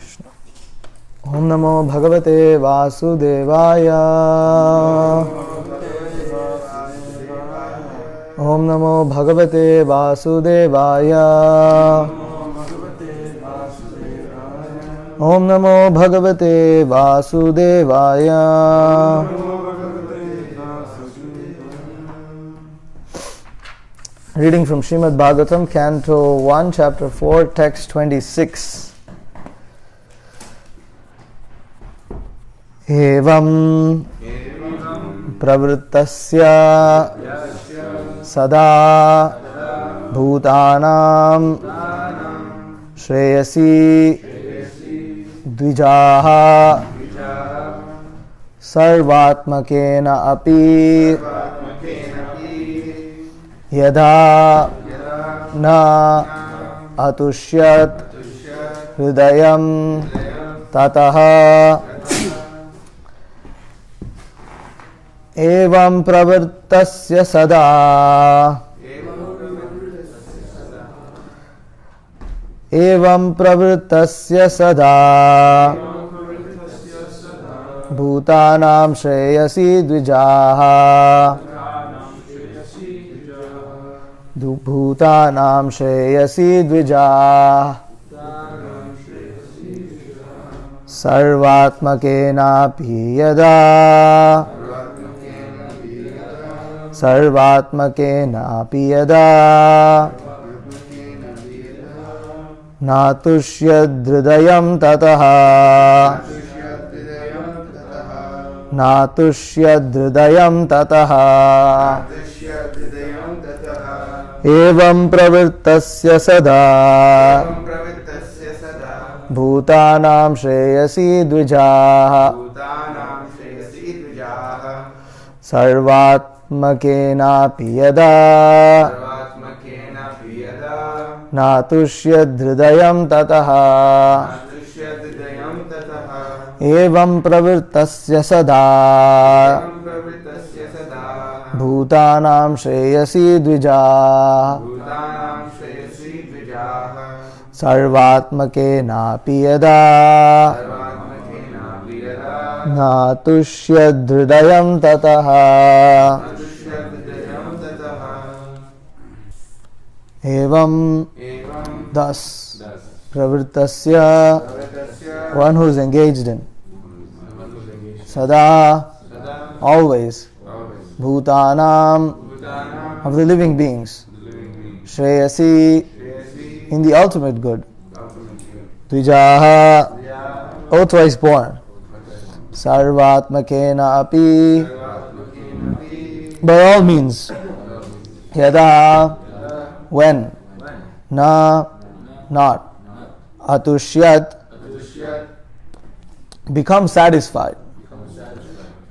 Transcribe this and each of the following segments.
Krishna. Om Namo Bhagavate Vasudevaya. Om Namo Bhagavate Vasudevaya. Om Namo Bhagavate Vasudevaya. Reading from Śrīmad-Bhāgavatam, Canto 1, Chapter 4, Text 26. Evam pravrittasya sada bhutanam shreyasi dvijaha sarvatmakena api yada na atushyat hridayam tataha evam pravartasya sada evam pravartasya sada bhutanam shreyasi dvijaha bhutanam shreyasi dvijaha sarvatmakena piyada sarvatmakena piyada natushyadridayam tataha natushyadridayam tataha evam pravirtasya sada bhutanam shreyasi dvijaha sarvatmakena piyada natushyadridayam tataha evam pravirtasya sada bhutanam shreyasi dvijaha sarvatmakena piyada natushyadridayam tataha evam thus pravrittasya one who is engaged in sada always bhutanam of the living beings shreyasi in the ultimate good dvijaha O twice born sarvatmakena api by all means yada when na not atushyat become satisfied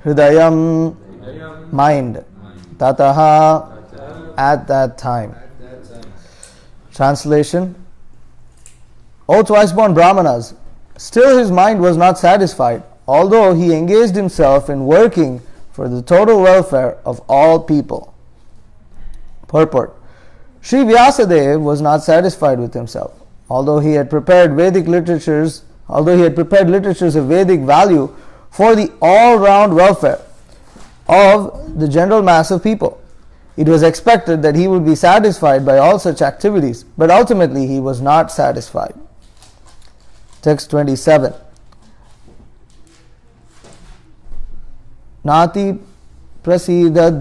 hridayam mind tataha at that time. Translation: O twice born Brahmanas, still his mind was not satisfied, although he engaged himself in working for the total welfare of all people. Purport: Sri Vyāsadeva was not satisfied with himself, although he had prepared literatures of Vedic value for the all-round welfare of the general mass of people. It was expected that he would be satisfied by all such activities, but ultimately he was not satisfied. Text 27. Nati prasida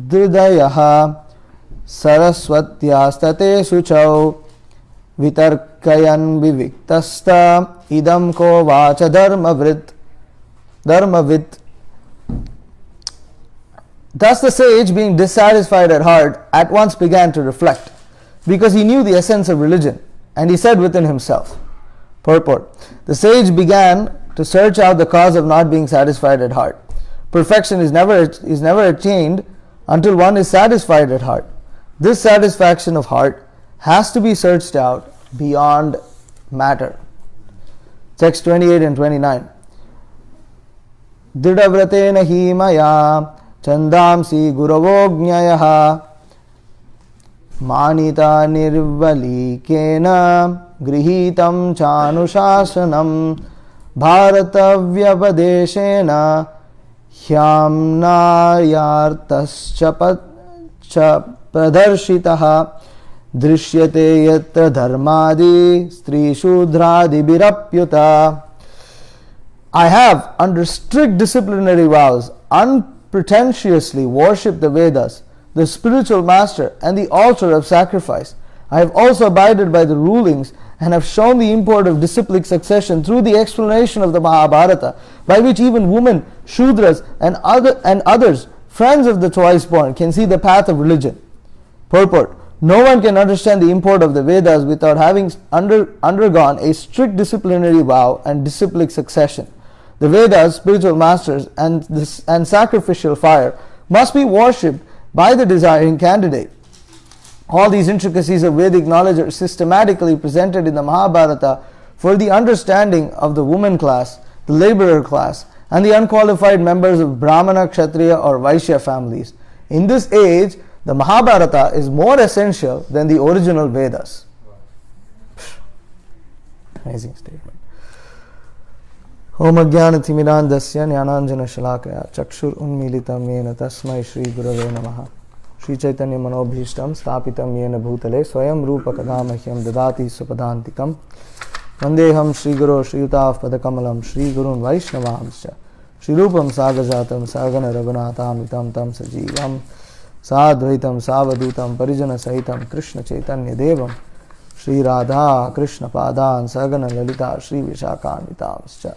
dridayaha saraswatyastate suchau vitarkayan viviktasta idam ko vacha dharmavit. Thus the sage, being dissatisfied at heart, at once began to reflect, because he knew the essence of religion, and he said within himself. Purport: the sage began to search out the cause of not being satisfied at heart. Perfection is never attained until one is satisfied at heart. This satisfaction of heart has to be searched out beyond matter. Text 28 and 29. Didavratena hi maya chandamsi guravognyayah manita nirvalikena grihitam chanushāsanam bharatavyabadeshena hyamnayartascha pradarshitaha drishyate yatra dharmadi stri shudradi birapyuta. I have, under strict disciplinary vows, unpretentiously worshipped the Vedas, the spiritual master, and the altar of sacrifice. I have also abided by the rulings and have shown the import of disciplic succession through the explanation of the Mahabharata, by which even women, Shudras, and others, friends of the twice born, can see the path of religion. Purport: no one can understand the import of the Vedas without having undergone a strict disciplinary vow and disciplic succession. The Vedas, spiritual masters, and sacrificial fire must be worshipped by the desiring candidate. All these intricacies of Vedic knowledge are systematically presented in the Mahabharata for the understanding of the woman class, the laborer class, and the unqualified members of Brahmana, Kshatriya, or Vaishya families. In this age, the Mahabharata is more essential than the original Vedas. Amazing statement. Om Ajnana Timirandasya Jnananjana Shalakaya Chakshur Unmilitam Yena Tasmai Shri Gurave Namaha Shri Chaitanya Manobhishtam Stapitam Yena Bhutale Swayam Rupa Kadamahyam Dadati Supadantikam Vandeham Shri Guru Shri Yutav Padakamalam Shri Gurun Vaishnavamscha Shri Rupam Sagajatam Sagana Raghunatham Itam Tam Sajivam Sadvaitam Savadutam Parijana Sahitam Krishna Chaitanya Devam Shri Radha Krishna Padan Sagana Lalita Shri Vishakanitamscha.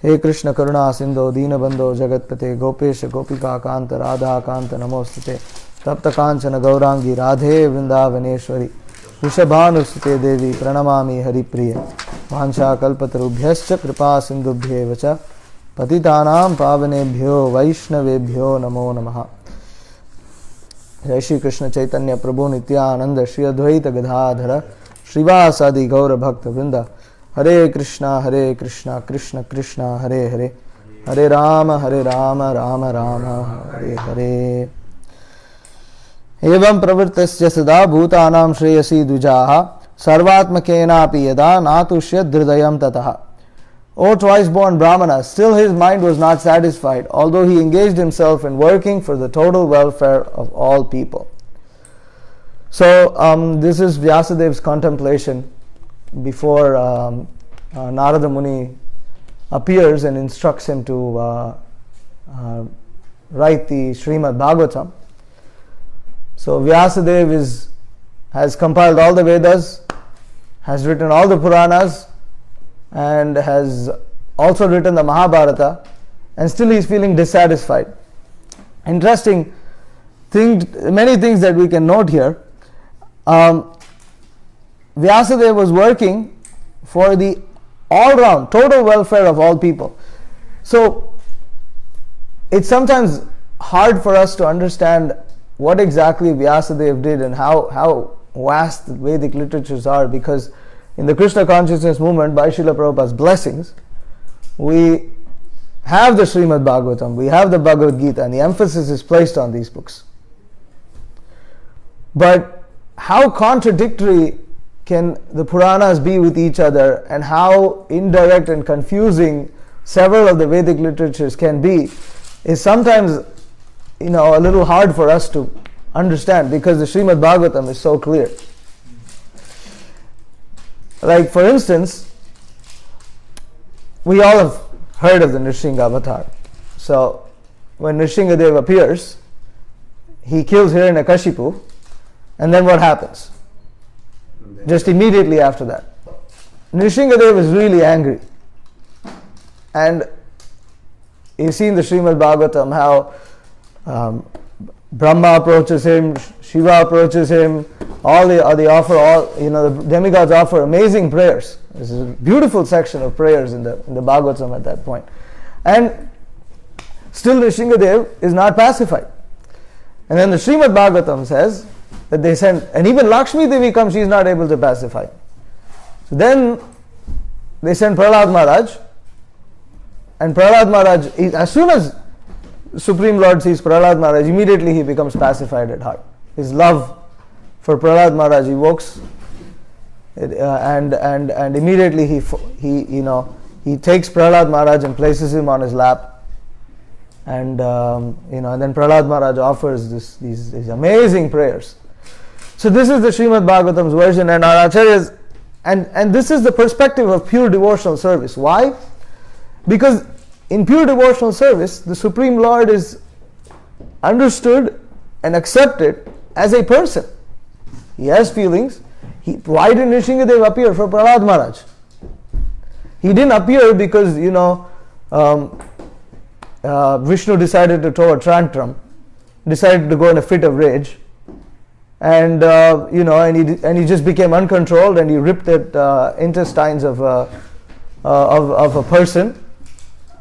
He Krishna Karuna Sindho Deenabandho Jagatpate Gopesha Gopika Kanta Radha Kanta Namostate Tapta Kanchana Gaurangi Radhe Vrindavaneshwari Vrishabhanustate Devi Pranamami Haripriya Vansha Kalpatarubhyascha Kripa Sindhubhyevacha Patitanam Pavanebhyo Vaishnavebhyo Namo Namaha. Jai Shri Krishna Chaitanya Prabhu Nityananda Shri Advaita Gadadhara Srivasadi Gaura Bhakta Vrinda Hare Krishna Krishna Krishna Hare Hare Hare Rama Rama Rama Hare Hare. Evam pravrittasya sada bhutanam shreyasi dvijaha sarvatmakenapi yada natushyat hridayam tataha. O twice born Brahmana, still his mind was not satisfied, although he engaged himself in working for the total welfare of all people. So this is Vyasadeva's contemplation before Narada Muni appears and instructs him to write the Śrīmad-Bhāgavatam. So Vyāsadeva has compiled all the Vedas, has written all the Puranas, and has also written the Mahabharata, and still he is feeling dissatisfied. Interesting thing, many things that we can note here. Vyasadeva was working for the all-round, total welfare of all people. So it's sometimes hard for us to understand what exactly Vyasadeva did and how vast the Vedic literatures are, because in the Krishna consciousness movement, by Srila Prabhupada's blessings, we have the Śrīmad-Bhāgavatam, we have the Bhagavad Gita, and the emphasis is placed on these books. But how contradictory can the Puranas be with each other, and how indirect and confusing several of the Vedic literatures can be, is sometimes a little hard for us to understand, because the Śrīmad-Bhāgavatam is so clear. Like, for instance, we all have heard of the Nrsimha avatar. So when Nrsimha appears, he kills Hiranyakashipu, and then what happens? Just immediately after that, Nrsimha is really angry. And you see in the Śrīmad-Bhāgavatam how Brahma approaches him, Shiva approaches him, the demigods offer amazing prayers. This is a beautiful section of prayers in the Bhagavatam at that point. And still Nrsimha is not pacified. And then the Śrīmad-Bhāgavatam says that they send, and even Lakshmi Devi comes, she is not able to pacify. So then they send Prahlad Maharaj, and Prahlad Maharaj, as soon as Supreme Lord sees Prahlad Maharaj, immediately he becomes pacified at heart. His love for Prahlad Maharaj evokes And immediately he takes Prahlad Maharaj and places him on his lap, and and then Prahlad Maharaj offers these amazing prayers. So this is the Śrīmad-Bhāgavatam's version, and our acharyas, and this is the perspective of pure devotional service. Why? Because in pure devotional service, the Supreme Lord is understood and accepted as a person. He has feelings. Why didn't Nrsimhadev appear for Prahlad Maharaj? He didn't appear because Vishnu decided to throw a tantrum, decided to go in a fit of rage, and he just became uncontrolled, and he ripped at intestines of a person,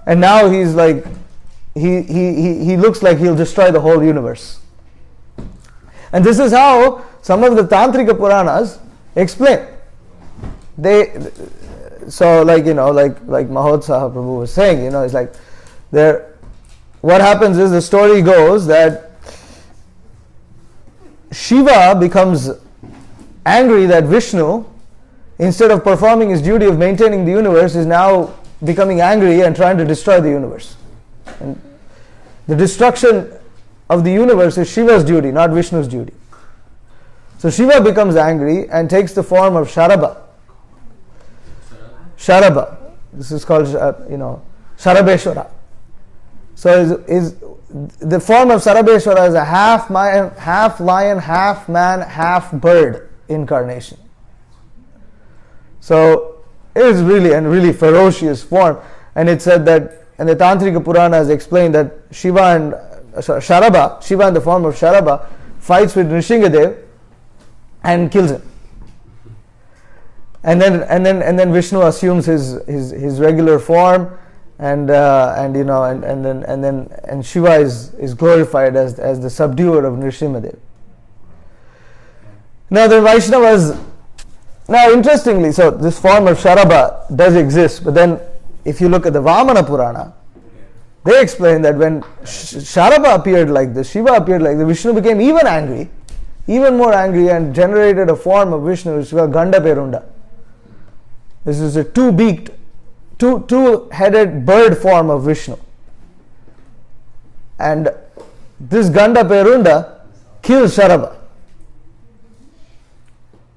and now he's like he looks like he'll destroy the whole universe. And this is how some of the Tantrika Puranas explain. Like Mahotsaha Prabhu was saying, it's like what happens is, the story goes that Shiva becomes angry that Vishnu, instead of performing his duty of maintaining the universe, is now becoming angry and trying to destroy the universe. And the destruction of the universe is Shiva's duty, not Vishnu's duty. So Shiva becomes angry and takes the form of Sharabha. Sharabha. This is called, Sarabeshwara. So is the form of Sarabeshwara is a half lion, half man, half bird incarnation. So it is really ferocious form. And it said that, and the Tantrika Puranas explain that Shiva in the form of Sharabha, fights with Nrsimhadev and kills him. And then Vishnu assumes his regular form, and Shiva is glorified as the subduer of Nrsimhadev. Now the Vaishnavas, interestingly, so this form of Sharabha does exist, but then if you look at the Vamana Purana, they explain that when Sharabha appeared like this, Shiva appeared like this, Vishnu became even more angry, and generated a form of Vishnu which is called Ganda Perunda. This is a two-beaked, two-headed bird form of Vishnu. And this Ganda Perunda kills Sharabha.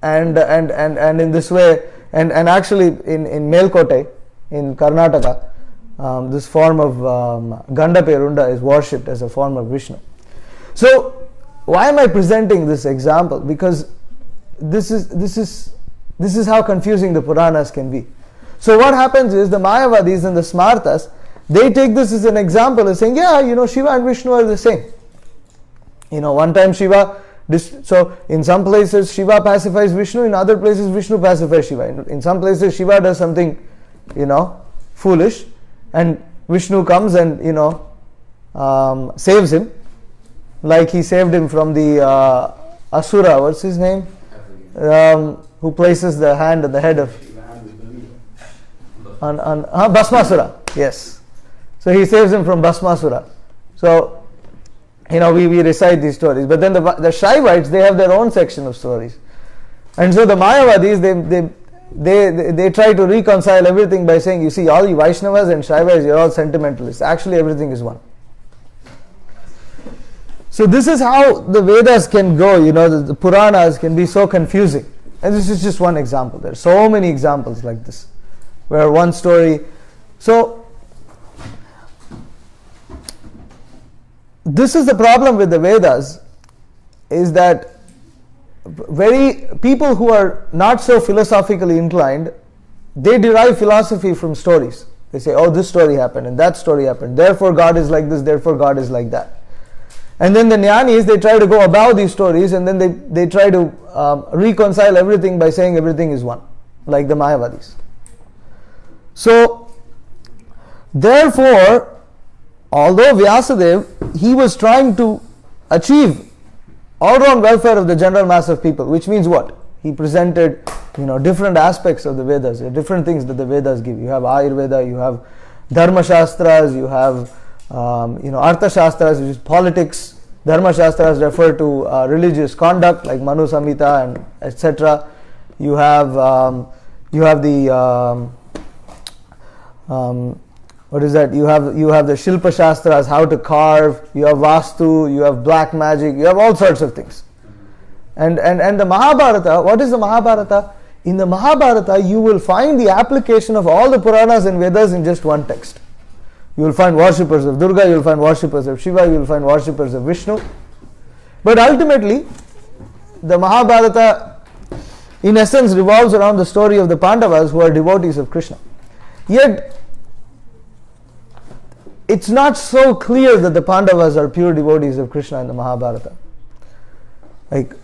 And in this way, and actually in Melkote, in Karnataka, this form of Ganda Perunda is worshipped as a form of Vishnu. So why am I presenting this example? Because this is how confusing the Puranas can be. So what happens is, the Mayavadis and the Smartas, they take this as an example of saying, Shiva and Vishnu are the same. One time Shiva, so in some places Shiva pacifies Vishnu, in other places Vishnu pacifies Shiva. In some places Shiva does something, foolish, and Vishnu comes and, saves him. Like he saved him from the Asura, what's his name? Who places the hand on the head of Bhasmasura. Yes. So he saves him from Bhasmasura. So, we recite these stories. But then the Shaivites, they have their own section of stories. And so the Mayavadis, they try to reconcile everything by saying, you see, all you Vaishnavas and Shaivas, you're all sentimentalists. Actually, everything is one. So this is how the Vedas can go, the Puranas can be so confusing. And this is just one example. There are so many examples like this, where one story. So this is the problem with the Vedas, is that people who are not so philosophically inclined, they derive philosophy from stories. They say, this story happened and that story happened, therefore God is like this, therefore God is like that. And then the Jnanis, they try to go above these stories, and then they try to reconcile everything by saying everything is one, like the Mayavadis. So, therefore, although Vyāsadeva, he was trying to achieve all-round welfare of the general mass of people, which means what? He presented, different aspects of the Vedas, different things that the Vedas give. You have Ayurveda, you have Dharma Shastras, you have Artha Shastras, which is politics. Dharma Shastras refer to religious conduct, like Manu Samhita and etc. You have the what is that? You have the Shilpa Shastras, how to carve. You have Vastu. You have black magic. You have all sorts of things. And the Mahabharata. What is the Mahabharata? In the Mahabharata, you will find the application of all the Puranas and Vedas in just one text. You will find worshippers of Durga. You will find worshippers of Shiva. You will find worshippers of Vishnu. But ultimately, the Mahabharata, in essence, revolves around the story of the Pandavas who are devotees of Krishna. Yet, it's not so clear that the Pandavas are pure devotees of Krishna in the Mahabharata. Like,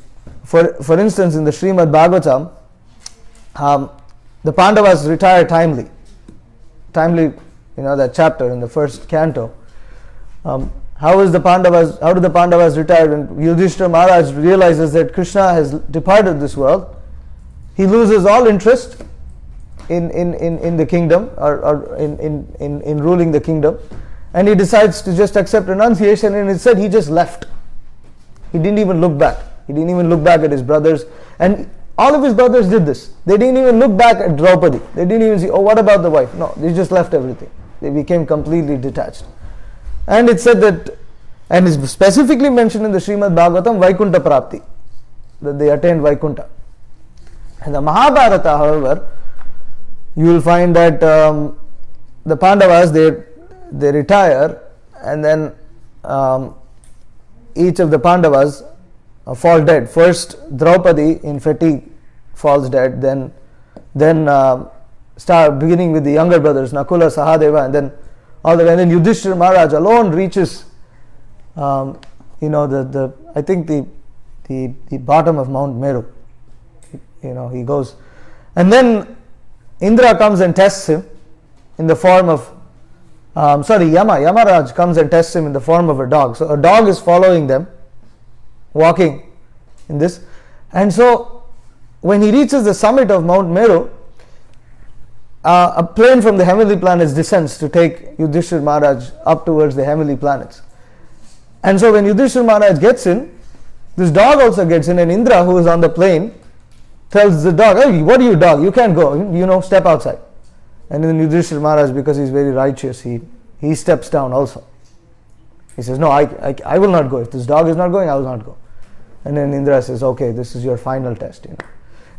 for instance, in the Śrīmad-Bhāgavatam, the Pandavas retire timely, that chapter in the first canto. How do the Pandavas retire? When Yudhishthira Maharaj realizes that Krishna has departed this world, he loses all interest in the kingdom or in ruling the kingdom, and he decides to just accept renunciation, and it said he just left. He didn't even look back. He didn't even look back at his brothers, and all of his brothers did this. They didn't even look back at Draupadi. They didn't even see, oh, what about the wife? No, they just left everything. They became completely detached. And it said that, and is specifically mentioned in the Śrīmad-Bhāgavatam, Vaikunta Prapti, that they attained Vaikunta. In the Mahabharata, however, you will find that the Pandavas, they retire, and then each of the Pandavas fall dead. First, Draupadi in fatigue falls dead, then start beginning with the younger brothers, Nakula, Sahadeva, and then all the way. And then Yudhishthira Maharaj alone reaches, I think the bottom of Mount Meru. He goes, and then Indra comes and tests him in the form of, Yamaraj comes and tests him in the form of a dog. So a dog is following them, walking in this, and so when he reaches the summit of Mount Meru, a plane from the heavenly planets descends to take Yudhishthira Maharaj up towards the heavenly planets. And so when Yudhishthira Maharaj gets in, this dog also gets in, and Indra, who is on the plane, tells the dog, "Hey, what are you, dog? You can't go. Step outside." And then Yudhishthira Maharaj, because he's very righteous, he steps down also. He says, "No, I will not go. If this dog is not going, I will not go." And then Indra says, "Okay, this is your final test." And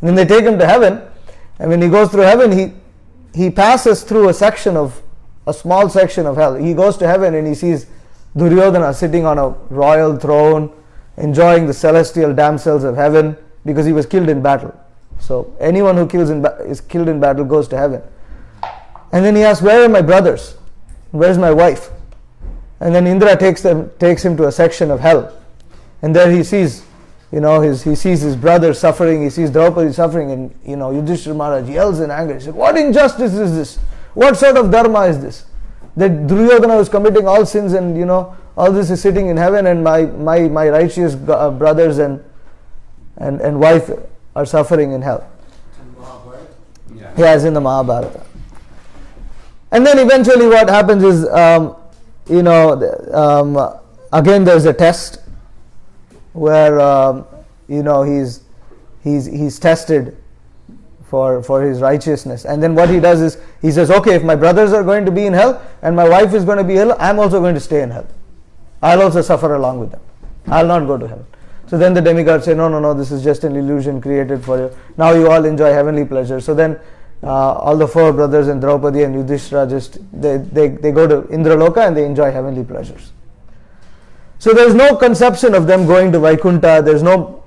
then they take him to heaven, and when he goes through heaven, he passes through a small section of hell. He goes to heaven and he sees Duryodhana sitting on a royal throne, enjoying the celestial damsels of heaven, because he was killed in battle. So anyone who is killed in battle goes to heaven. And then he asks, "Where are my brothers? Where's my wife?" And then Indra takes him to a section of hell, and there he sees, he sees his brother suffering. He sees Draupadi suffering, and Yudhishthira Maharaj yells in anger. He said, "What injustice is this? What sort of dharma is this? That Duryodhana is committing all sins, and all this is sitting in heaven, and my righteous brothers and wife are suffering in hell." Yes, in the Mahabharata. And then eventually what happens is, again there's a test where, he's tested for his righteousness. And then what he does is, he says, "Okay, if my brothers are going to be in hell and my wife is going to be ill, I'm also going to stay in hell. I'll also suffer along with them. I'll not go to heaven." So then the demigods say, no, this is just an illusion created for you. Now you all enjoy heavenly pleasure. So then all the four brothers and Draupadi and Yudhishthira they go to Indraloka and they enjoy heavenly pleasures. So there's no conception of them going to Vaikunta. There's no,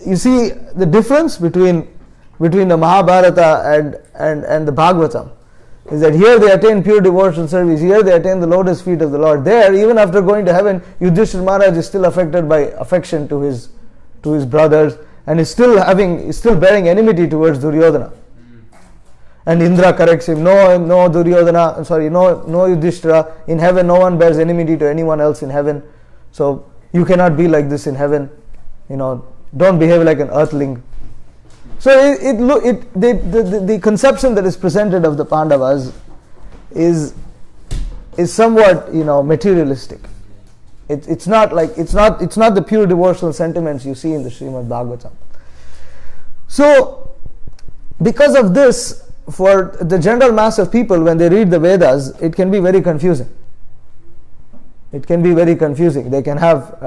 you see the difference between the Mahabharata and the Bhagavatam is that here they attain pure devotional service. Here they attain the lotus feet of the Lord. There, even after going to heaven, Yudhishthira Maharaj is still affected by affection to his brothers, and is still bearing enmity towards Duryodhana. And Indra corrects him, no Duryodhana, no Yudhishthira. In heaven, no one bears enmity to anyone else in heaven. So you cannot be like this in heaven. Don't behave like an earthling. So the conception that is presented of the Pandavas is somewhat materialistic. It's not the pure devotional sentiments you see in the Śrīmad-Bhāgavatam. So because of this, for the general mass of people, when they read the Vedas, it can be very confusing. It can be very confusing. They can have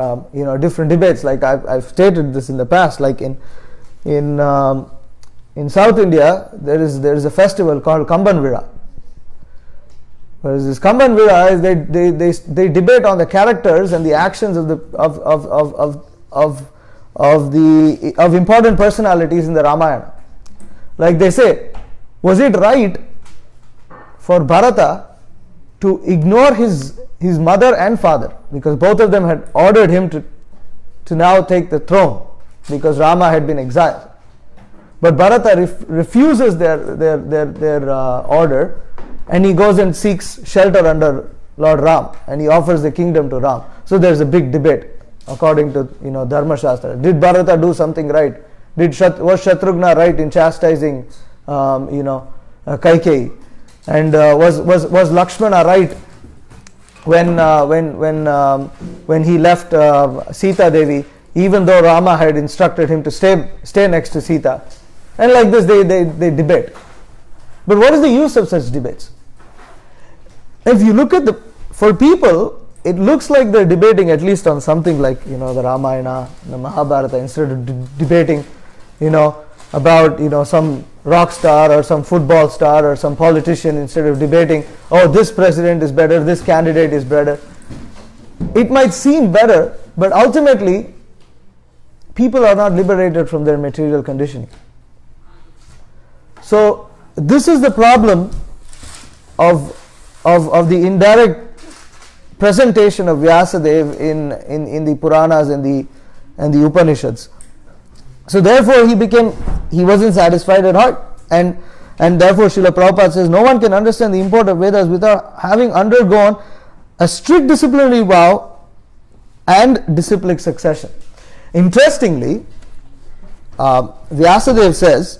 different debates. Like I've stated this in the past. Like in South India, there is a festival called Kamban Vira. Whereas this Kamban Vira is they debate on the characters and the actions of important personalities in the Ramayana. Like they say, was it right for Bharata to ignore his mother and father, because both of them had ordered him to now take the throne because Rama had been exiled, but Bharata refuses their order, and he goes and seeks shelter under Lord Ram, and he offers the kingdom to Ram. So there's a big debate according to Dharma Shastra. Did Bharata do something right? Was Shatrughna right in chastising Kaikeyi? And was Lakshmana right when he left Sita Devi, even though Rama had instructed him to stay next to Sita? And like this they debate. But what is the use of such debates? If you look at for people, it looks like they're debating at least on something like the Ramayana, the Mahabharata, instead of debating about some rock star or some football star or some politician, instead of debating, oh, this president is better, this candidate is better. It might seem better, but ultimately people are not liberated from their material conditioning. So this is the problem of the indirect presentation of Vyāsadeva in the Puranas and the Upanishads. So therefore he wasn't satisfied at heart, and therefore Srila Prabhupada says no one can understand the import of Vedas without having undergone a strict disciplinary vow and disciplic succession. Interestingly, Vyāsadeva says,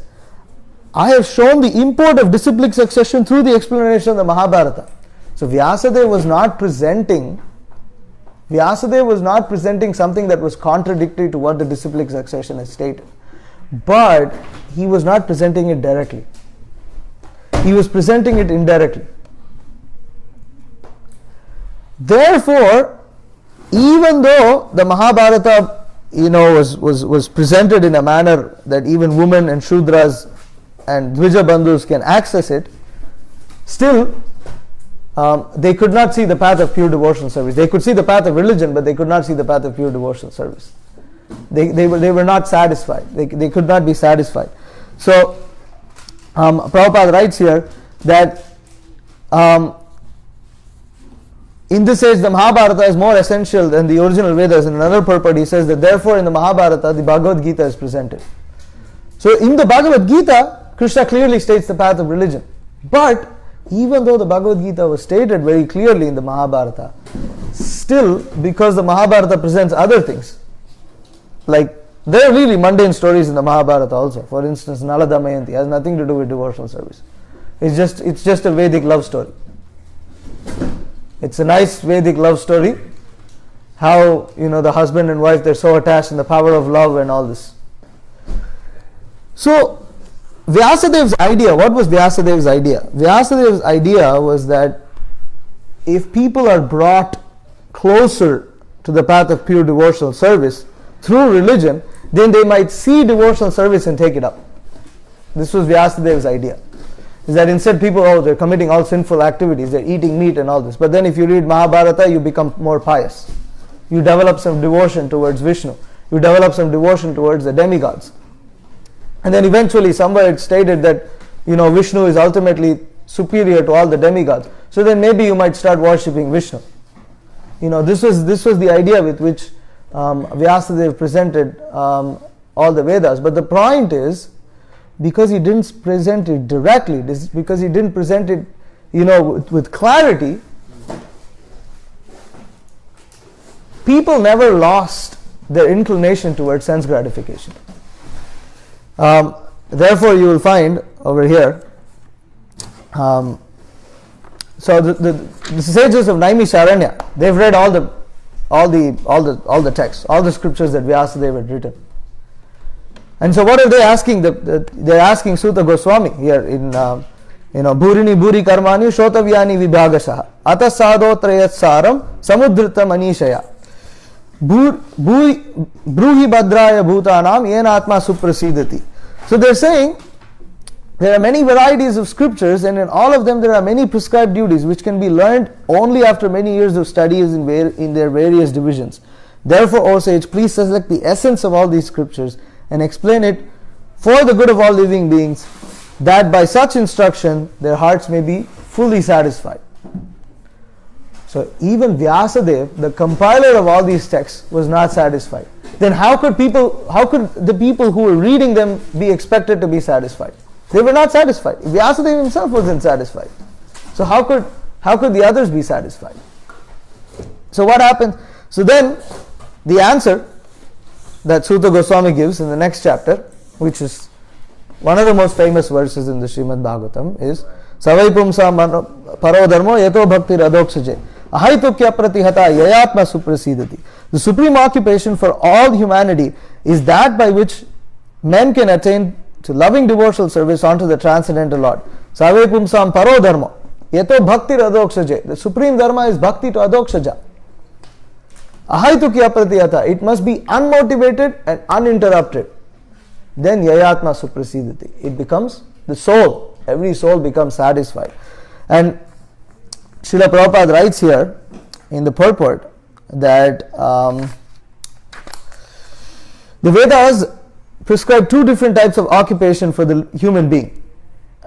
I have shown the import of disciplic succession through the explanation of the Mahabharata. So Vyāsadeva was not presenting something that was contradictory to what the disciplic succession has stated. But he was not presenting it directly. He was presenting it indirectly. Therefore, even though the Mahabharata was presented in a manner that even women and Shudras and Dvija Bandhus can access it, still they could not see the path of pure devotional service. They could see the path of religion, but they could not see the path of pure devotional service. They were not satisfied. They could not be satisfied. So Prabhupada writes here that in this age the Mahabharata is more essential than the original Vedas. In another purport he says that therefore in the Mahabharata the Bhagavad Gita is presented. So in the Bhagavad Gita, Krishna clearly states the path of religion. But even though the Bhagavad Gita was stated very clearly in the Mahabharata, still, because the Mahabharata presents other things, like there are really mundane stories in the Mahabharata also. For instance, Nala Damayanti has nothing to do with devotional service. It's just a Vedic love story. It's a nice Vedic love story. How the husband and wife, they're so attached, and the power of love and all this. So Vyasadeva's idea, what was Vyasadeva's idea? Vyasadeva's idea was that if people are brought closer to the path of pure devotional service through religion, then they might see devotional service and take it up. This was Vyasadeva's idea. Is that instead people, they're committing all sinful activities, they're eating meat and all this. But then if you read Mahabharata, you become more pious. You develop some devotion towards Vishnu. You develop some devotion towards the demigods. And then eventually somewhere it's stated that Vishnu is ultimately superior to all the demigods. So then maybe you might start worshipping Vishnu. This was the idea with which Vyasadeva presented all the Vedas. But the point is, because he didn't present it directly, because he didn't present it with clarity, people never lost their inclination towards sense gratification. Therefore, you will find over here. So the sages of Naimisharanya, they've read all the texts, all the scriptures that Vyasadeva had written, And so what are they asking? They're asking Sutta Goswami here in Bhurini Bhuri Karmani Shotavyani Vibhagashaha Ata Sadho Trayat Saram Samudrita Manishaya Bruhi Bhadraya Bhutanam Yena Atma Suprasidati. So they're saying there are many varieties of scriptures, and in all of them there are many prescribed duties which can be learned only after many years of studies in their various divisions. Therefore, O sage, please select the essence of all these scriptures and explain it for the good of all living beings, that by such instruction their hearts may be fully satisfied. So even Vyāsadeva, the compiler of all these texts, was not satisfied. Then how could the people who were reading them be expected to be satisfied? They were not satisfied. Vyāsadeva himself wasn't satisfied. So how could the others be satisfied? So what happened? So then the answer that Sutta Goswami gives in the next chapter, which is one of the most famous verses in the Śrīmad-Bhāgavatam, is Savai pumsam paro dharmo yato bhakti radoksaje ahaitukya pratihata yayatma suprasidati. The supreme occupation for all humanity is that by which men can attain to loving devotional service unto the transcendental Lord. Savai pumsam paro dharmo yato bhakti radoksaje. The supreme dharma is bhakti to adoksaja. Ahaitukya pratihata. It must be unmotivated and uninterrupted. Then yayatma suprasidati. It becomes the soul. Every soul becomes satisfied. And Srila Prabhupada writes here in the purport that the Vedas prescribe two different types of occupation for the human being.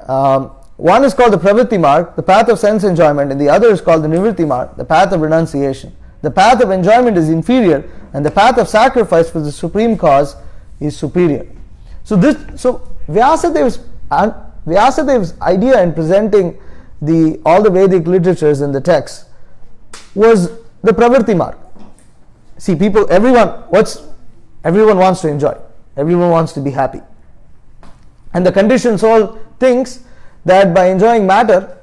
One is called the pravritti marg, the path of sense enjoyment, and the other is called the nivritti marg, the path of renunciation. The path of enjoyment is inferior, and the path of sacrifice for the supreme cause is superior. So Vyasadeva's idea in presenting all the Vedic literatures in the text was the pravritti marg. See, everyone wants to enjoy. Everyone wants to be happy. And the conditioned soul thinks that by enjoying matter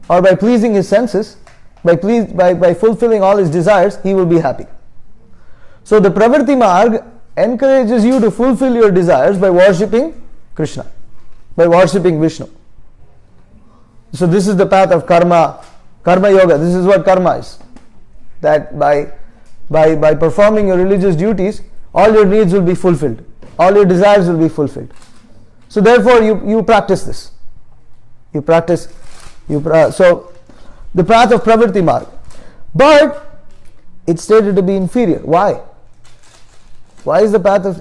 or by pleasing his senses, by fulfilling all his desires, he will be happy. So the pravritti marg encourages you to fulfill your desires by worshipping Krishna, by worshipping Vishnu. So this is the path of karma yoga. This is what karma is. That by performing your religious duties, all your needs will be fulfilled. All your desires will be fulfilled. So therefore you practice this. So the path of pravritti marg. But it's stated to be inferior. Why? Why is the path of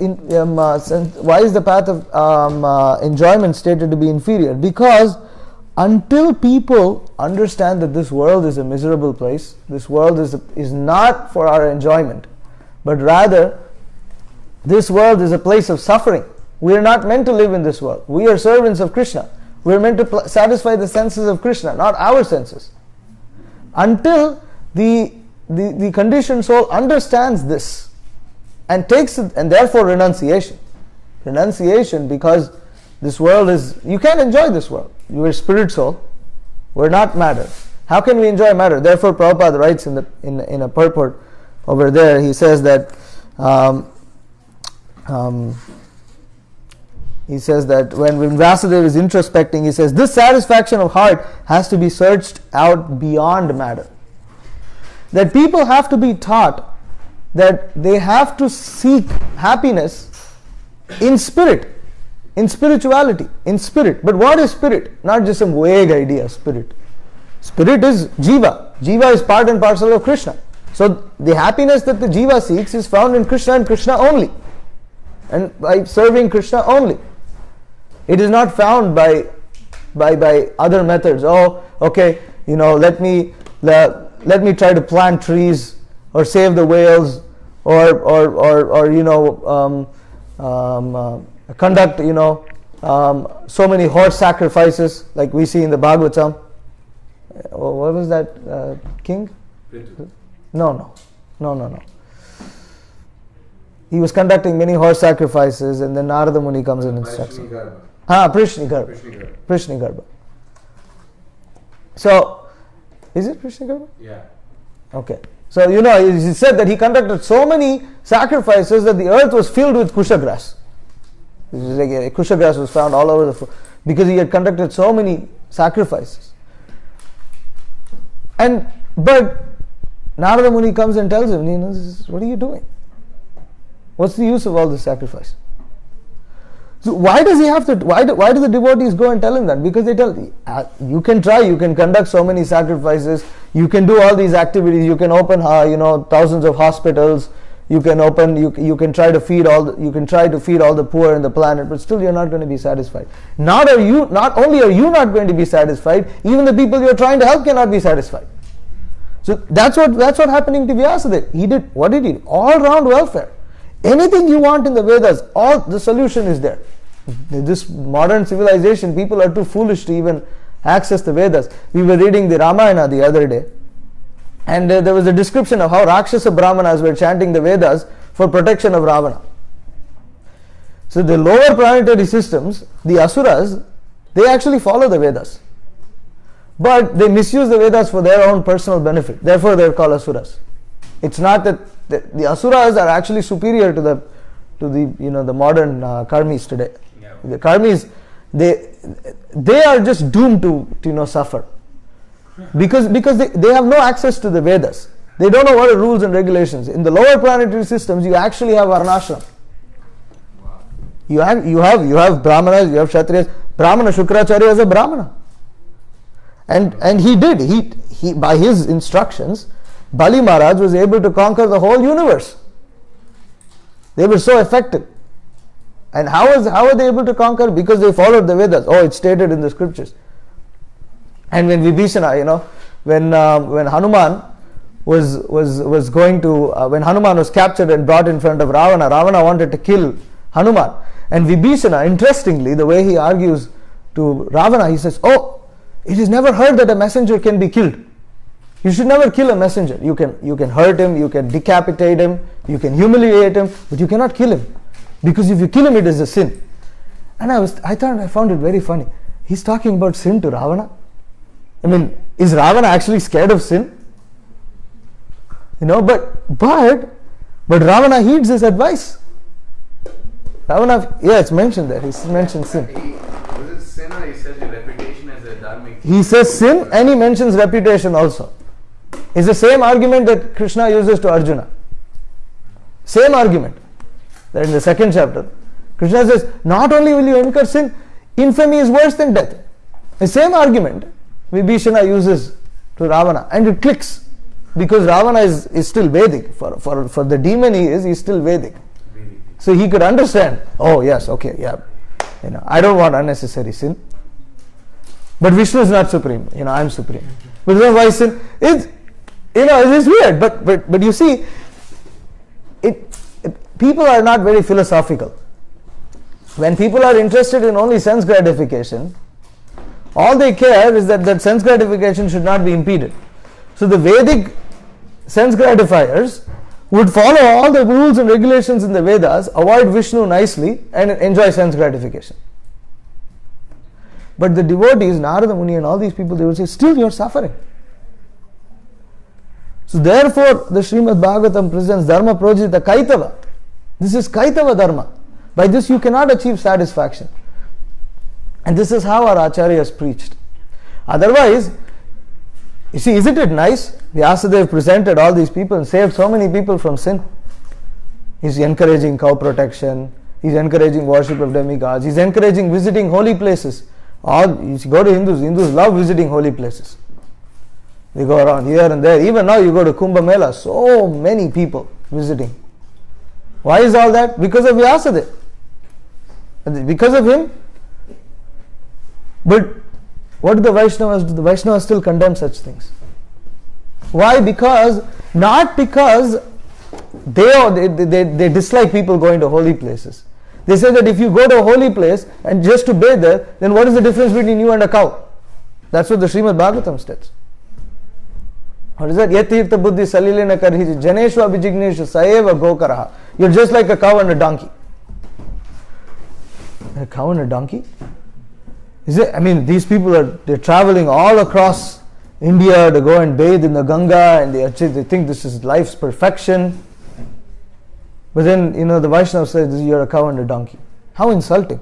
enjoyment stated to be inferior? Because until people understand that this world is a miserable place, this world is not for our enjoyment, but rather this world is a place of suffering. We are not meant to live in this world. We are servants of Krishna. We are meant to satisfy the senses of Krishna, not our senses. Until the conditioned soul understands this and takes it, and therefore renunciation, because this world is, you can't enjoy this world. You are spirit soul. We're not matter. How can we enjoy matter? Therefore, Prabhupada writes in a purport over there. He says that when Vyāsadeva is introspecting, he says this satisfaction of heart has to be searched out beyond matter. That people have to be taught that they have to seek happiness in spirit, in spirituality, in spirit. But what is spirit? Not just some vague idea of spirit. Spirit is jiva. Jiva is part and parcel of Krishna. So the happiness that the jiva seeks is found in Krishna and Krishna only, and by serving Krishna only. It is not found by other methods. Oh, okay, let me try to plant trees or save the whales or conduct so many horse sacrifices like we see in the Bhagavatam. What was that king? No. He was conducting many horse sacrifices, and then Narada Muni comes and instructs him. Prishni-garbha. So, is it Prishni-garbha? Yeah. Okay. So, he said that he conducted so many sacrifices that the earth was filled with kusha grass. This is like Kushagrass was found all over the floor because he had conducted so many sacrifices. But Narada Muni comes and tells him, what are you doing? What's the use of all this sacrifice? So why does he have to? Why do the devotees go and tell him that? Because they tell you can try, you can conduct so many sacrifices, you can do all these activities, you can open thousands of hospitals, you can try to feed all the poor in the planet, but still you're not going to be satisfied. Not only are you not going to be satisfied, even the people you're trying to help cannot be satisfied. So that's what happening to Vyāsadeva. What did he do? All round welfare. Anything you want in the Vedas, all the solution is there. This modern civilization, people are too foolish to even access the Vedas. We were reading the Ramayana the other day, and there was a description of how Rakshasa Brahmanas were chanting the Vedas for protection of Ravana. So the lower planetary systems, the Asuras, they actually follow the Vedas. But they misuse the Vedas for their own personal benefit. Therefore they are called Asuras. It's not that the Asuras are actually superior to the modern karmis today. Yeah. The karmis, they are just doomed to suffer because they have no access to the Vedas. They don't know what are rules and regulations. In the lower planetary systems, you actually have varnashram. Wow. You have brahmanas, you have kshatriyas. Brahmana Shukracharya is a brahmana, and he by his instructions, Bali Maharaj was able to conquer the whole universe. They were so effective. And how are they able to conquer? Because they followed the Vedas. Oh, it's stated in the scriptures. And when Vibhishana, when Hanuman was going to, when Hanuman was captured and brought in front of Ravana, Ravana wanted to kill Hanuman. And Vibhishana, interestingly, the way he argues to Ravana, he says, oh, it is never heard that a messenger can be killed. You should never kill a messenger. You can hurt him, you can decapitate him, you can humiliate him, but you cannot kill him. Because if you kill him, it is a sin. And I found it very funny. He's talking about sin to Ravana. I mean, is Ravana actually scared of sin? But Ravana heeds his advice. Ravana, it's mentioned there. He mentioned sin. Was it sin or he says your reputation as a dharmic? He says sin and he mentions reputation also. It's the same argument that Krishna uses to Arjuna. Same argument. That in the second chapter, Krishna says, not only will you incur sin, infamy is worse than death. The same argument Vibhishana uses to Ravana, and it clicks because Ravana is still Vedic. For the demon he's still Vedic. So he could understand, oh yes, okay, yeah. I don't want unnecessary sin. But Vishnu is not supreme. I'm supreme. But then why sin? It is weird. But you see, people are not very philosophical. When people are interested in only sense gratification, all they care is that sense gratification should not be impeded. So the Vedic sense gratifiers would follow all the rules and regulations in the Vedas, avoid Vishnu nicely, and enjoy sense gratification. But the devotees, Narada Muni and all these people, they will say, still you are suffering. So therefore, the Śrīmad-Bhāgavatam presents Dharma Projita Kaitava. This is Kaitava Dharma. By this you cannot achieve satisfaction. And this is how our Acharyas preached. Otherwise, you see, isn't it nice? Vyāsadeva presented all these people and saved so many people from sin. He's encouraging cow protection. He's encouraging worship of demigods. He's encouraging visiting holy places. You go to Hindus love visiting holy places. They go around here and there. Even now you go to Kumbh Mela, so many people visiting. Why is all that? Because of Vyāsadeva. Because of him. But what do the Vaishnavas do? The Vaishnavas still condemn such things. Why? Not because they dislike people going to holy places. They say that if you go to a holy place and just to bathe there, then what is the difference between you and a cow? That's what the Śrīmad-Bhāgavatam states. What is that? Yatirtha buddhi salilena karhi janeshu abhijigneshu saeva gokaraha. You're just like a cow and a donkey. A cow and a donkey? These people they're traveling all across India to go and bathe in the Ganga, and they think this is life's perfection. But then, the Vaishnava says you're a cow and a donkey. How insulting.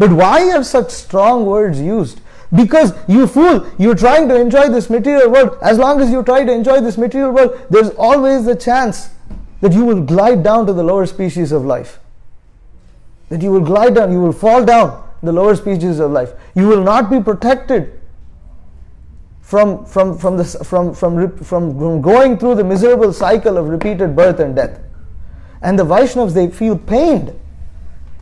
But why are such strong words used? Because you fool, you're trying to enjoy this material world. As long as you try to enjoy this material world, there's always the chance that you will glide down to the lower species of life. That you will glide down, you will fall down in the lower species of life. You will not be protected from going through the miserable cycle of repeated birth and death. And the Vaishnavas, they feel pained.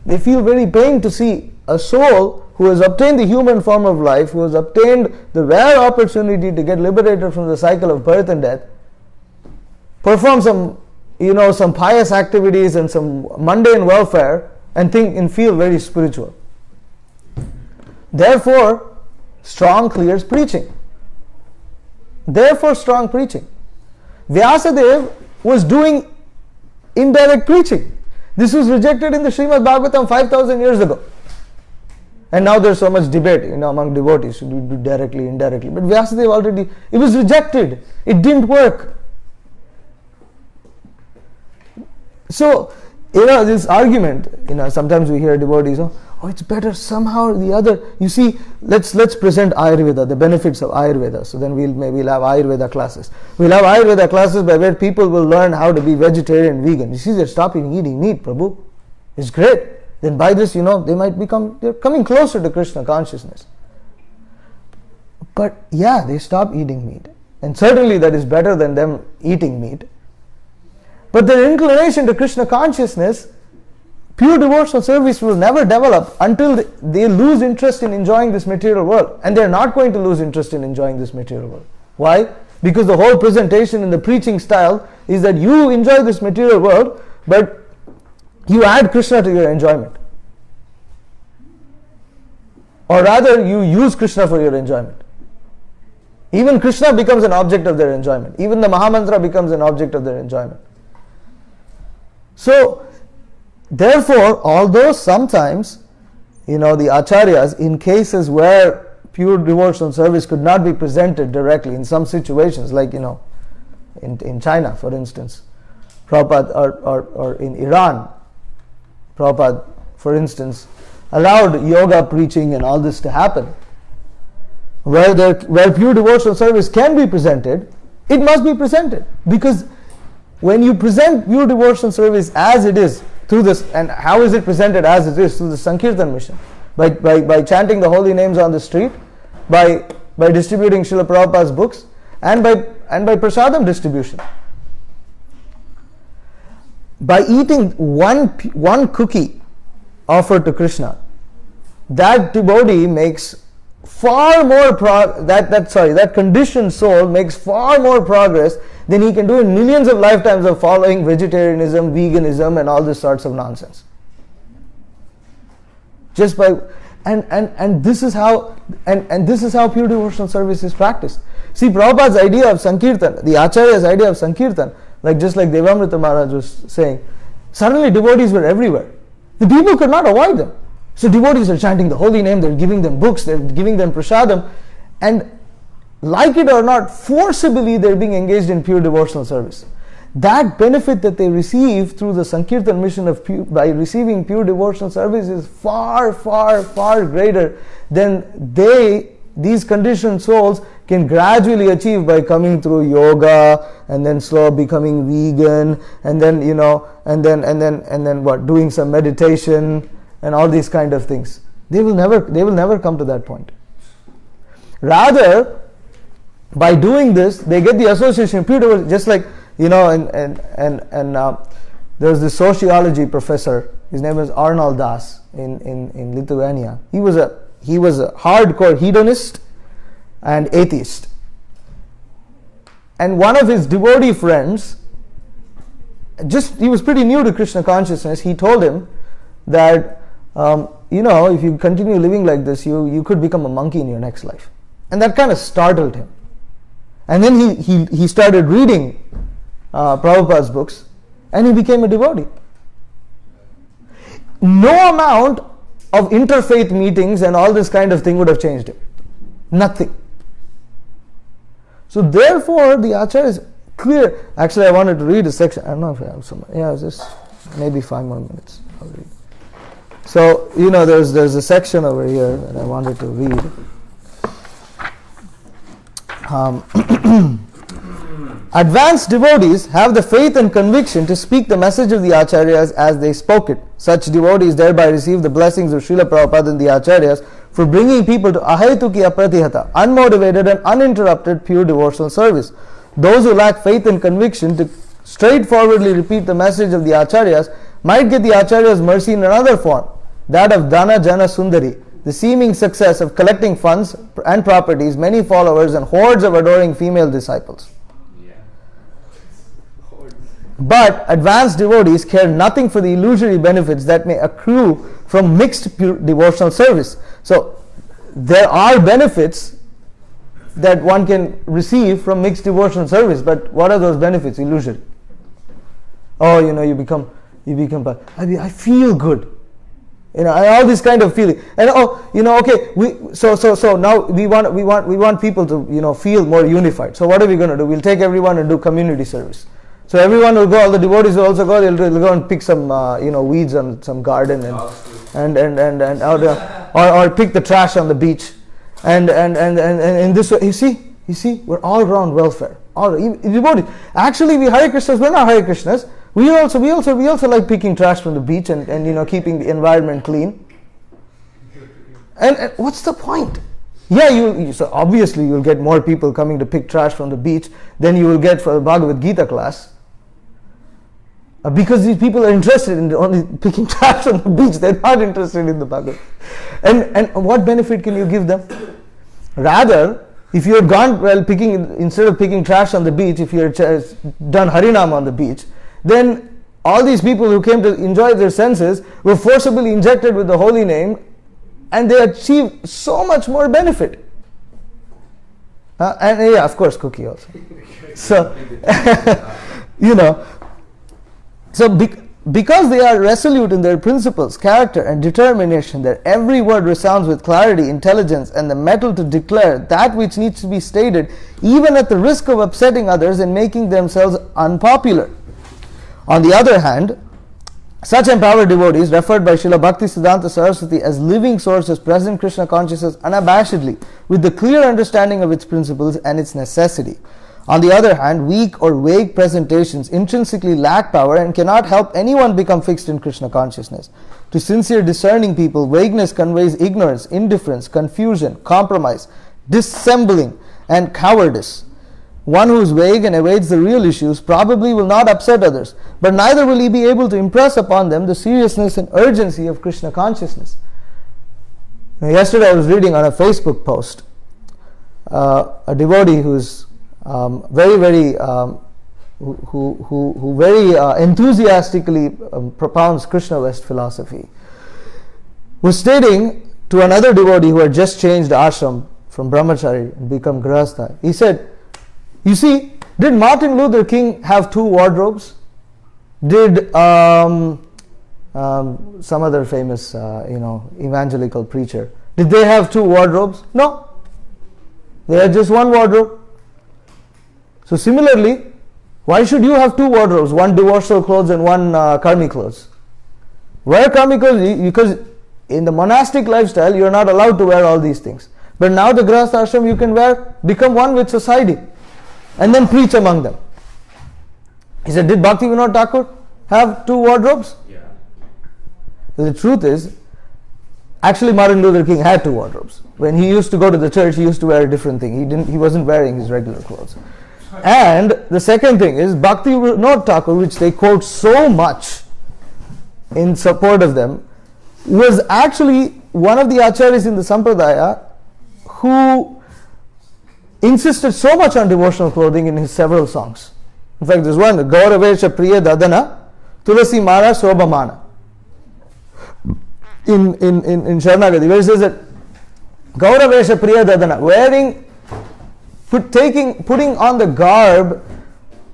They feel very pained to see a soul who has obtained the human form of life, who has obtained the rare opportunity to get liberated from the cycle of birth and death, perform some pious activities and some mundane welfare, and think and feel very spiritual. Therefore, strong, clear preaching. Vyāsadeva was doing indirect preaching. This was rejected in the Śrīmad-Bhāgavatam 5,000 years ago. And now there's so much debate, among devotees, should we do directly, indirectly. But Vyāsadeva already, it was rejected. It didn't work. So, this argument, sometimes we hear devotees, it's better somehow or the other. You see, let's present Ayurveda, the benefits of Ayurveda. So then we'll have Ayurveda classes. We'll have Ayurveda classes by where people will learn how to be vegetarian and vegan. You see, they're stopping eating meat, Prabhu. It's great. Then by this, they're coming closer to Krishna consciousness. But yeah, they stop eating meat. And certainly that is better than them eating meat. But their inclination to Krishna consciousness, pure devotional service will never develop until they lose interest in enjoying this material world. And they're not going to lose interest in enjoying this material world. Why? Because the whole presentation in the preaching style is that you enjoy this material world, but you add Krishna to your enjoyment. Or rather, you use Krishna for your enjoyment. Even Krishna becomes an object of their enjoyment. Even the Mahamantra becomes an object of their enjoyment. So, therefore, although sometimes, the acharyas, in cases where pure devotional service could not be presented directly, in some situations, like, in China, for instance, Prabhupada, or in Iran, Prabhupada, for instance, allowed yoga preaching and all this to happen. Where pure devotional service can be presented, it must be presented. Because when you present pure devotional service as it is, through this, and how is it presented as it is? Through the Sankirtan mission. By chanting the holy names on the street, by distributing Srila Prabhupada's books, and by prasadam distribution. By eating one cookie offered to Krishna, that devotee makes far more that conditioned soul makes far more progress than he can do in millions of lifetimes of following vegetarianism, veganism, and all this sorts of nonsense. Just by and this is how pure devotional service is practiced. See, Prabhupada's idea of Sankirtan, the Acharya's idea of Sankirtan, just like Devamrita Maharaj was saying, suddenly devotees were everywhere. The people could not avoid them. So devotees are chanting the holy name, they're giving them books, they're giving them prasadam, and like it or not, forcibly they're being engaged in pure devotional service. That benefit that they receive through the Sankirtan mission by receiving pure devotional service is far, far, far greater than these conditioned souls can gradually achieve by coming through yoga and then slow becoming vegan and then doing some meditation and all these kind of things. They will never come to that point. Rather, by doing this, they get the association of pure devotion, just like there's this sociology professor. His name is Arnold Das in Lithuania. He was a hardcore hedonist and atheist. And one of his devotee friends, he was pretty new to Krishna consciousness. He told him that if you continue living like this, you could become a monkey in your next life. And that kind of startled him. And then he started reading Prabhupada's books, and he became a devotee. No amount of interfaith meetings and all this kind of thing would have changed him. Nothing. So therefore, the Acharya is clear. Actually, I wanted to read a section. I don't know if I have some. Yeah, just maybe 5 more minutes. I'll read. So, there's a section over here that I wanted to read. Advanced devotees have the faith and conviction to speak the message of the Acharyas as they spoke it. Such devotees thereby receive the blessings of Srila Prabhupada and the Acharyas for bringing people to ahetuki apratihata, unmotivated and uninterrupted pure devotional service. Those who lack faith and conviction to straightforwardly repeat the message of the Acharyas might get the Acharyas' mercy in another form, that of Dana Jana Sundari, the seeming success of collecting funds and properties, many followers, and hordes of adoring female disciples. But advanced devotees care nothing for the illusory benefits that may accrue from mixed pure devotional service. So, there are benefits that one can receive from mixed devotional service, but what are those benefits? Illusory. Oh, you become. I feel good. All this kind of feeling. And okay, so now we want people to feel more unified. So what are we going to do? We'll take everyone and do community service. So everyone will go. All the devotees will also go. They'll go and pick some weeds on some garden or pick the trash on the beach. And in this way, you see, we're all around welfare. All devotees. Actually, we Hare Krishnas. We're not Hare Krishnas. We also like picking trash from the beach and keeping the environment clean. And what's the point? Yeah, so obviously you'll get more people coming to pick trash from the beach than you will get for the Bhagavad Gita class. Because these people are interested in only picking trash on the beach. They're not interested in the Bhagavad. And what benefit can you give them? Rather, if you had gone instead of picking trash on the beach, if you had done Harinama on the beach, then all these people who came to enjoy their senses were forcibly injected with the holy name, and they achieved so much more benefit. And yeah, of course, cookie also. So, so because they are resolute in their principles, character, and determination, that every word resounds with clarity, intelligence, and the mettle to declare that which needs to be stated, even at the risk of upsetting others and making themselves unpopular. On the other hand, such empowered devotees, referred by Srila Bhaktisiddhanta Saraswati as living sources, present Krishna consciousness unabashedly, with the clear understanding of its principles and its necessity. On the other hand, weak or vague presentations intrinsically lack power and cannot help anyone become fixed in Krishna consciousness. To sincere discerning people, vagueness conveys ignorance, indifference, confusion, compromise, dissembling, and cowardice. One who is vague and evades the real issues probably will not upset others, but neither will he be able to impress upon them the seriousness and urgency of Krishna consciousness. Now, yesterday I was reading on a Facebook post a devotee who's very enthusiastically propounds Krishna West philosophy, was stating to another devotee who had just changed ashram from brahmachari and become grihastha. He said, you see, did Martin Luther King have two wardrobes? Did some other famous evangelical preacher, did they have two wardrobes? No, they had just one wardrobe. So similarly, why should you have two wardrobes, one devotional clothes and one karmi clothes? Wear karmi clothes because in the monastic lifestyle you are not allowed to wear all these things. But now the grihastha ashram you can become one with society and then preach among them. He said, did Bhaktivinoda Thakur have two wardrobes? Yeah. The truth is, actually Martin Luther King had two wardrobes. When he used to go to the church, he used to wear a different thing. He wasn't wearing his regular clothes. And the second thing is, Bhaktivinoda Thakur, which they quote so much in support of them, was actually one of the acharyas in the Sampradaya who insisted so much on devotional clothing in his several songs. In fact, there's one, Gauravesha Priya Dadana, Tulasi Mara Sobhamana. In Sharanagati, where it says that Gauravesha Priya Dadana, putting on the garb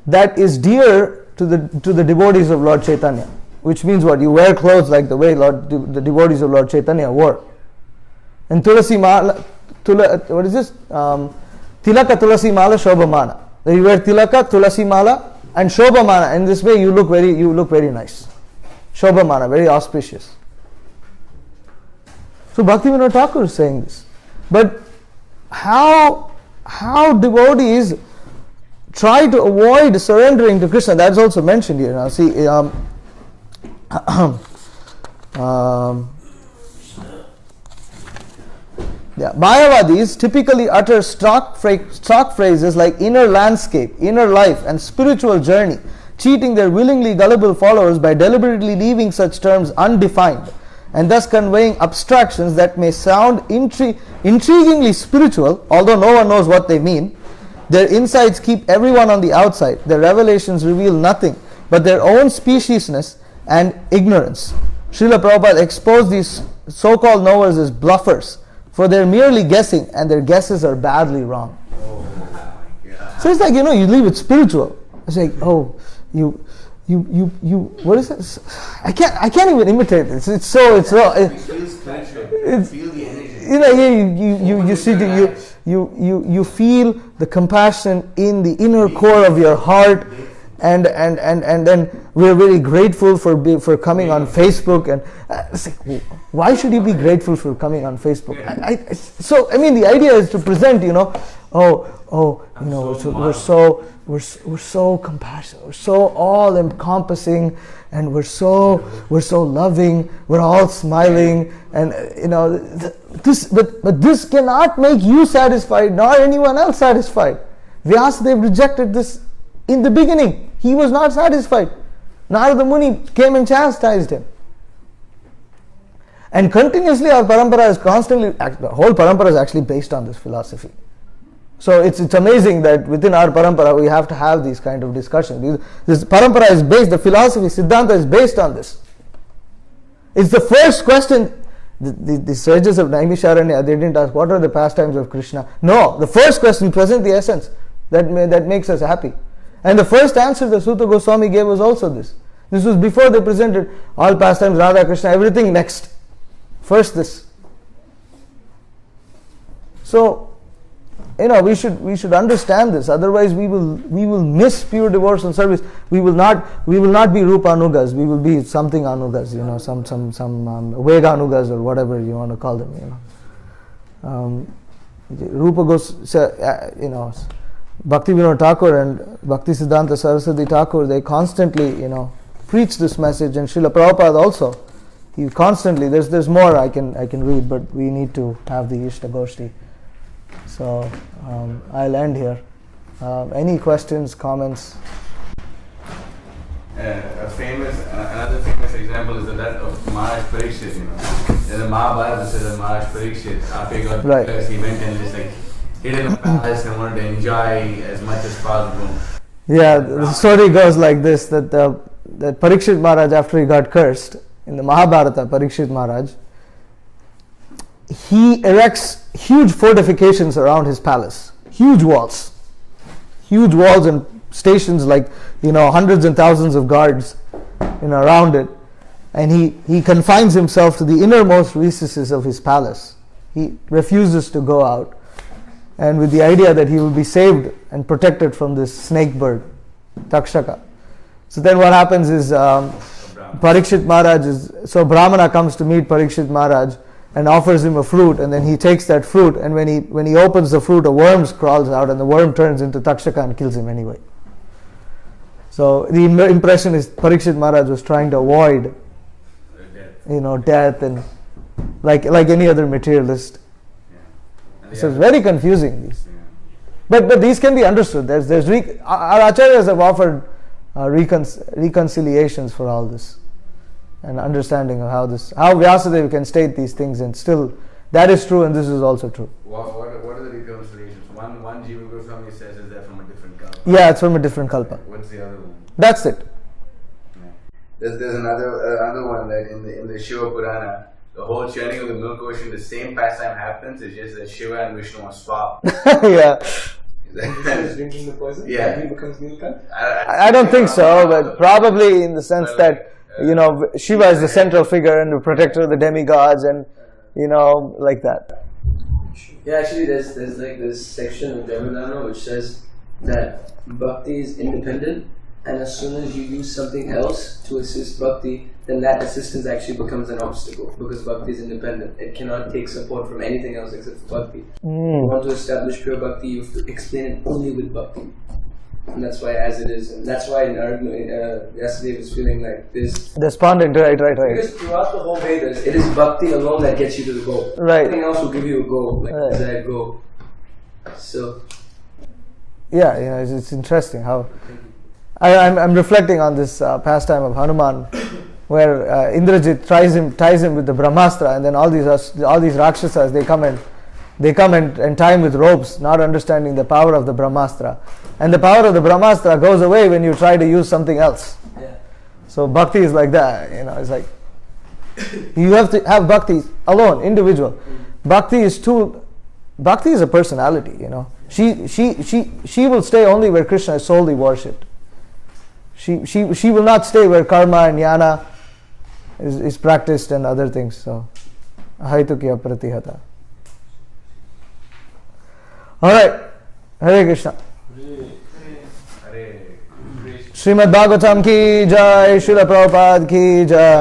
that is dear to the devotees of Lord Chaitanya, which means what? You wear clothes like the way the devotees of Lord Chaitanya wore. And Tulasi Mala, what is this? Tilaka Tulasi Mala Shobhamana. You wear Tilaka, Tulasi Mala, and Shobhamana. In this way, you look very nice. Shobhamana, very auspicious. So Bhaktivinoda Thakur is saying this. But how devotees try to avoid surrendering to Krishna, that's also mentioned here. Now see, Mayavadis typically utter stock phrases like inner landscape, inner life, and spiritual journey, cheating their willingly gullible followers by deliberately leaving such terms undefined, and thus conveying abstractions that may sound intriguingly spiritual, although no one knows what they mean. Their insights keep everyone on the outside. Their revelations reveal nothing but their own speciousness and ignorance. Srila Prabhupada exposed these so-called knowers as bluffers, for they're merely guessing, and their guesses are badly wrong. Oh my God. So it's like, you leave it spiritual. It's like, you what is this? I can't even imitate this. It's so It feels spiritual. You feel the energy. You feel the compassion in the inner core of your heart, and then we're very grateful for coming on Facebook. And it's like, why should you be grateful for coming on Facebook? So the idea is to present, we're so compassionate, we're so all encompassing, and we're so loving, we're all smiling, and but this cannot make you satisfied nor anyone else satisfied. Vyāsadeva rejected this in the beginning. He was not satisfied. Narada Muni came and chastised him. And continuously our parampara is the whole parampara is actually based on this philosophy. So it's amazing that within our parampara we have to have these kind of discussions. This parampara is based, the philosophy, Siddhanta is based on this. It's the first question. The sages of Naimisharanya, they didn't ask, what are the pastimes of Krishna? No, the first question present the essence that makes us happy. And the first answer that Sutta Goswami gave was also this. This was before they presented all pastimes, Radha, Krishna, everything next. First this. So, we should understand this. Otherwise, we will miss pure devotional service. We will not be Rupa Anugas. We will be something Anugas. Some Vega Anugas or whatever you want to call them. Rupa Bhaktivinoda Thakur and Bhaktisiddhanta Saraswati Thakur, they constantly preach this message, and Srila Prabhupada also. He constantly, there's more I can read, but we need to have the Ishta Goshti. So I'll end here. Any questions, comments? Another famous example is that of Maharaj Parikshit. In the Mahabharata says that Maharaj Parikshit, after he got because he went and just hid in a palace and wanted to enjoy as much as possible. Yeah, the story goes like this: that Parikshit Maharaj, after he got cursed in the Mahabharata, Parikshit Maharaj, he erects huge fortifications around his palace, huge walls and stations, hundreds and thousands of guards around it, and he confines himself to the innermost recesses of his palace. He refuses to go out, and with the idea that he will be saved and protected from this snake bird, Takshaka. So then what happens is Parikshit Maharaj Brahmana comes to meet Parikshit Maharaj and offers him a fruit, and then he takes that fruit, and when he opens the fruit, a worm crawls out, and the worm turns into Takshaka and kills him anyway. So the impression is Parikshit Maharaj was trying to avoid death and like any other materialist. So it's very confusing. But these can be understood. Our acharyas have offered reconciliations for all this, and understanding of how Vyāsadeva can state these things, and still that is true, and this is also true. What are the reconciliations? One Jiva Goswami says is that from a different kalpa. Yeah, it's from a different kalpa. What's the other one? That's it. Yeah. There's another one that in the Shiva Purana, the whole churning of the milk ocean, the same pastime happens. It's just that Shiva and Vishnu are swapped. Yeah. Is drinking the poison? Yeah. He becomes Nilkant? I don't think so, but probably in the sense that Shiva is the central figure and the protector of the demigods, and like that. Yeah, actually, there's like this section of Dharma which says that bhakti is independent And as soon as you use something else to assist bhakti, then that assistance actually becomes an obstacle, because bhakti is independent. It cannot take support from anything else except for bhakti. If you want to establish pure bhakti, you have to explain it only with bhakti. And that's why as it is. And that's why Vyāsadeva is feeling like this. Despondent, right. Because throughout the whole Vedas, it is bhakti alone that gets you to the goal. Right. Nothing else will give you a goal, like the desired goal. So... Yeah, it's interesting how... I'm reflecting on this pastime of Hanuman, where Indrajit ties him with the Brahmastra, and then all these Rakshasas, they come and tie him with ropes, not understanding the power of the Brahmastra. And the power of the Brahmastra goes away when you try to use something else. Yeah. So bhakti is like that, it's like you have to have bhakti alone, individual. Bhakti is a personality, She will stay only where Krishna is solely worshipped. She will not stay where karma and jnana is practiced and other things. So, ahaitukya pratihata. Alright, Hare Krishna. Śrīmad-Bhāgavatam ki jai, Śrīla Prabhupada ki jai.